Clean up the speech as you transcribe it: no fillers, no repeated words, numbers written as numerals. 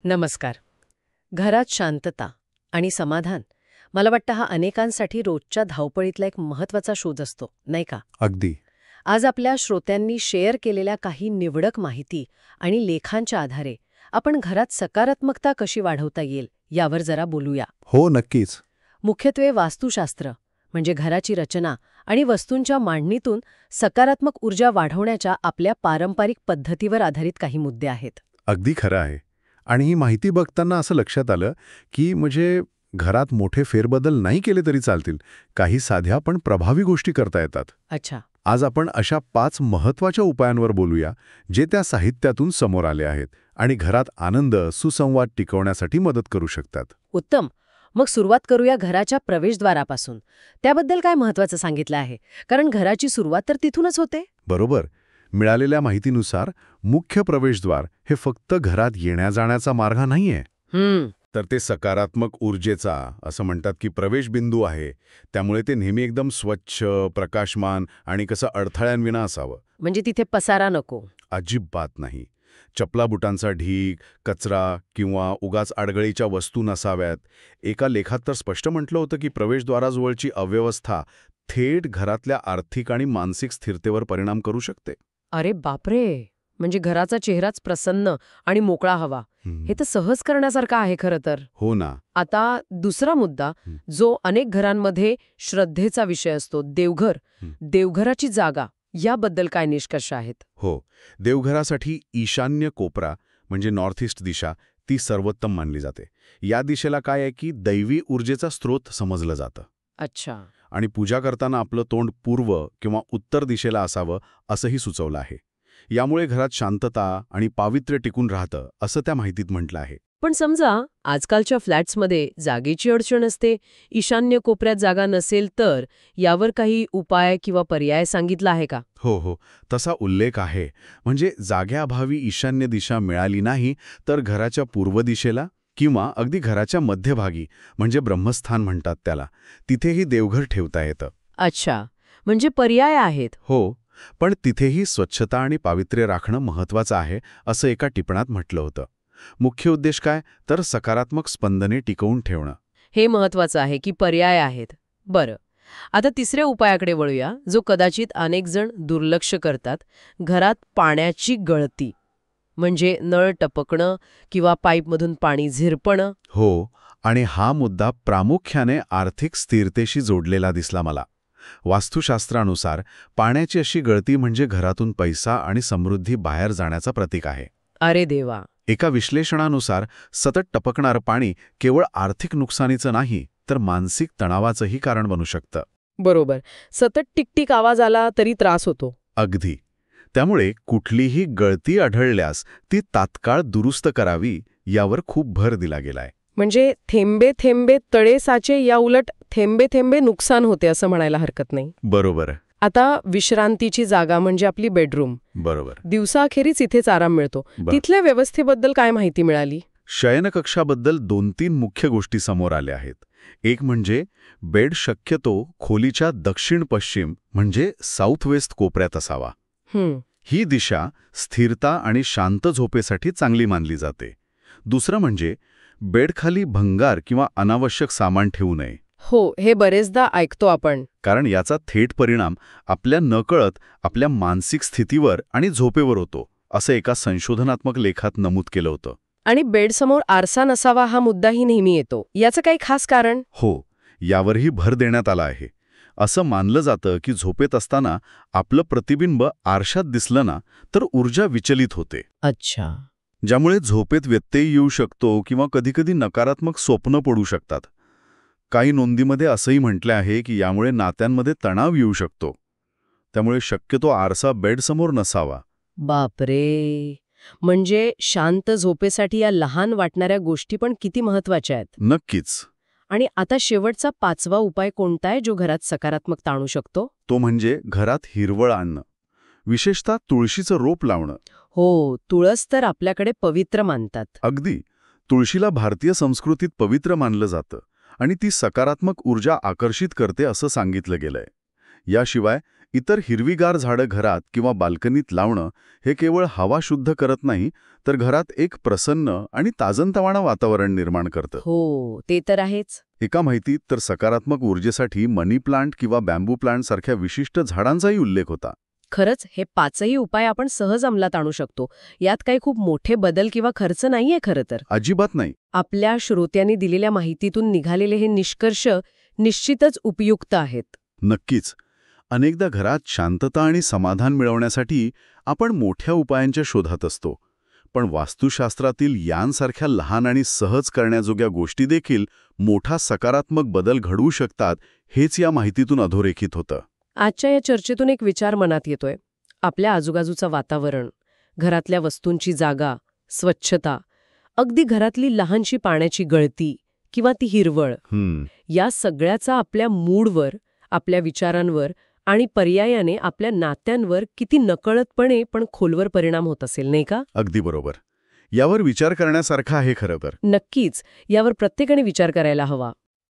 नमस्कार. घरात शांतता आणि समाधान मला वाटतं हा अनेकांसाठी रोजच्या धावपळीतला एक महत्त्वाचा शोध असतो, नाही का? अगदी. आज आपल्या श्रोत्यांनी शेअर केलेल्या काही निवडक माहिती आणि लेखांच्या आधारे आपण घरात सकारात्मकता कशी वाढवता येईल यावर जरा बोलूया. हो, नक्कीच. मुख्यत्वे वास्तुशास्त्र म्हणजे घराची रचना आणि वस्तूंच्या मांडणीतून सकारात्मक ऊर्जा वाढवण्याच्या आपल्या पारंपरिक पद्धतीवर आधारित काही मुद्दे आहेत. अगदी खरं आहे. आणि ही माहिती बघताना असं लक्षात आलं की घरात मोठे फेरबदल नाही केले तरी चालतील. काही साध्या पण प्रभावी गोष्टी करता येतात. अच्छा. आज आपण अशा 5 महत्त्वाच्या उपायांवर बोलूया, जे त्या साहित्यातून समोर आले आहेत आणि घरात आनंद, सुसंवाद टिकवण्यासाठी मदत करू शकतात. उत्तम. मग सुरुवात करूया घराच्या प्रवेशद्वारापासून. त्याबद्दल काय महत्त्वाचं सांगितलं आहे? कारण घराची सुरुवात तर तिथूनच होते. बरोबर. मिळालेल्या माहितीनुसार मुख्य प्रवेशद्वार हे फक्त घरात येण्या-जाण्याचा मार्ग नाहीये, तर ते सकारात्मक ऊर्जेचा, असं म्हणतात की प्रवेशबिंदू आहे. त्यामुळे ते नेहमी एकदम स्वच्छ, प्रकाशमान आणि कसं अडथळ्यांविना असावं. म्हणजे तिथे पसारा नको. अजिबात नाही. चपला-बुटांचा ढीग, कचरा किंवा उगाच अडगळीच्या वस्तू नसाव्यात. एका लेखात तर स्पष्ट म्हटलं होतं की प्रवेशद्वाराजवळची अव्यवस्था थेट घरातल्या आर्थिक आणि मानसिक स्थिरतेवर परिणाम करू शकते. अरे बापरे. म्हणजे घराचा चेहराच प्रसन्न आणि मोकळा हवा. हे तर सहज करण्यासारखं आहे खरं तर. हो ना. आता दुसरा मुद्दा, जो अनेक घरांमध्ये श्रद्धेचा विषय असतो, देवघर. देवघराची जागा याबद्दल काय निष्कर्ष आहेत? हो. देवघरासाठी ईशान्य कोपरा म्हणजे नॉर्थ ईस्ट दिशा ती सर्वोत्तम मानली जाते. या दिशेला काय आहे की दैवी ऊर्जेचा स्रोत समजलं जातं. अच्छा. आणि पूजा करताना आपलं तोंड पूर्व किंवा उत्तर दिशेला असावं असंही सुचवलं आहे. यामुळे घरात शांतता आणि पावित्र्य टिकून राहतं असं त्या माहितीत म्हटलं आहे. पण समजा आजकालच्या फ्लॅट्समध्ये जागेची अडचण असते, ईशान्य कोपऱ्यात जागा नसेल तर यावर काही उपाय किंवा पर्याय सांगितला आहे का? हो, तसा उल्लेख आहे. म्हणजे जाग्याअभावी ईशान्य दिशा मिळाली नाही तर घराच्या पूर्व दिशेला किंवा अगदी घराच्या मध्यभागी म्हणजे ब्रह्मस्थान म्हणतात त्याला, तिथेही देवघर ठेवता येतं. अच्छा. म्हणजे पर्याय आहेत. हो, पण तिथेही स्वच्छता आणि पावित्र्य राखणं महत्त्वाचं आहे असं एका टिपणात म्हटलं होतं. मुख्य उद्देश काय, तर सकारात्मक स्पंदने टिकवून ठेवणं. हे महत्वाचं आहे की पर्याय आहेत. बरं. आता तिसऱ्या उपायाकडे वळूया, जो कदाचित अनेक जण दुर्लक्ष करतात. घरात पाण्याची गळती म्हणजे नळ टपकणं किंवा पाईपमधून पाणी झिरपणं. हो, आणि हा मुद्दा प्रामुख्याने आर्थिक स्थिरतेशी जोडलेला दिसला मला. वास्तुशास्त्रानुसार पाण्याची अशी गळती म्हणजे घरातून पैसा आणि समृद्धी बाहेर जाण्याचं प्रतीक आहे. अरे देवा. एका विश्लेषणानुसार सतत टपकणारं पाणी केवळ आर्थिक नुकसानीचं नाही तर मानसिक तणावाचंही कारण बनू शकतं. बरोबर. सतत टिकटिक आवाज आला तरी त्रास होतो. अगदी. त्यामुळे कुठलीही गळती आढळल्यास ती तात्काळ दुरुस्त करावी यावर खूप भर दिला गेलाय. म्हणजे थेंबे थेंबे तळे साचे, या उलट थेंबे थेंबे नुकसान होते असं म्हणायला हरकत नाही. बरोबर. आता विश्रांतीची जागा म्हणजे आपली बेडरूम. बरोबर. दिवसाअखेरीच इथेच आराम मिळतो. तिथल्या व्यवस्थेबद्दल काय माहिती मिळाली? शयनकक्षाबद्दल 2-3 मुख्य गोष्टी समोर आल्या आहेत. एक म्हणजे बेड शक्यतो खोलीच्या दक्षिण-पश्चिम म्हणजे साऊथ वेस्ट कोपऱ्यात असावा. ही दिशा स्थिरता आणि शांत झोपेसाठी चांगली मानली जाते. दुसरं म्हणजे बेडखाली भंगार किंवा अनावश्यक सामान ठेवू नये. हो, हे बरेचदा ऐकतो आपण. कारण याचा थेट परिणाम आपल्या नकळत आपल्या मानसिक स्थितीवर आणि झोपेवर होतो, असं एका संशोधनात्मक लेखात नमूद केलं होतं. आणि बेडसमोर आरसा नसावा हा मुद्दाही नेहमी येतो. याचं काही खास कारण? हो, यावरही भर देण्यात आला आहे. असं मानलं जातं की झोपेत असताना आपलं प्रतिबिंब आरशात दिसलं ना तर ऊर्जा विचलित होते. अच्छा. ज्यामुळे झोपेत व्यत्यय येऊ शकतो किंवा कधीकधी नकारात्मक स्वप्न पडू शकतात. काही नोंदीमध्ये असंही म्हटलं आहे की यामुळे नात्यांमध्ये तणाव येऊ शकतो. त्यामुळे शक्यतो आरसा बेडसमोर नसावा. बापरे. म्हणजे शांत झोपेसाठी या लहान वाटणाऱ्या गोष्टी पण किती महत्वाच्या आहेत. नक्कीच. आणि आता शेवटचा 5वा उपाय कोणता आहे जो घरात सकारात्मकता आणू शकतो? तो म्हणजे घरात हिरवळ आणणं. विशेषतः तुळशीचं रोप लावणं. हो, तुळस तर आपल्याकडे पवित्र मानतात. अगदी. तुळशीला भारतीय संस्कृतीत पवित्र मानलं जातं आणि ती सकारात्मक ऊर्जा आकर्षित करते असं सांगितलं गेलंय. याशिवाय इतर हिरवीगार झाडं घरात किंवा बाल्कनीत लावणं हे केवळ हवा शुद्ध करत नाही, तर घरात एक प्रसन्न आणि ताजंतवाणं वातावरण निर्माण करतं. हो, ते तर आहेच. एका माहितीत तर सकारात्मक ऊर्जेसाठी मनी प्लांट किंवा बॅम्बू प्लांट सारख्या विशिष्ट झाडांचाही उल्लेख होता. खरंच हे 5ही उपाय आपण सहज अंमलात आणू शकतो. यात काही खूप मोठे बदल किंवा खर्च नाहीये खरं तर. अजिबात नाही. आपल्या श्रोत्यांनी दिलेल्या माहितीतून निघालेले हे निष्कर्ष निश्चितच उपयुक्त आहेत. नक्कीच. अनेकदा घरात शांतता आणि समाधान मिळवण्यासाठी आपण मोठ्या उपायांच्या शोधात असतो. पण वास्तुशास्त्रातील यांसारख्या लहान आणि सहज करण्याजोग्या गोष्टी देखील मोठा सकारात्मक बदल घडवू शकतात, हेच या माहितीतून अधोरेखित होतं. आजच्या या चर्चेतून एक विचार मनात येतोय. आपल्या आजूबाजूचं वातावरण, घरातल्या वस्तूंची जागा, स्वच्छता, अगदी घरातली लहानशी पाण्याची गळती किंवा ती हिरवळ, या सगळ्याचा आपल्या मूडवर, आपल्या विचारांवर आणि पर्यायाने आपल्या नात्यांवर किती नकळतपणे पण खोलवर परिणाम होत असेल, नाही का? अगदी बरोबर. यावर विचार करण्यासारखं आहे खरं तर. नक्कीच. यावर प्रत्येकाने विचार करायला हवा.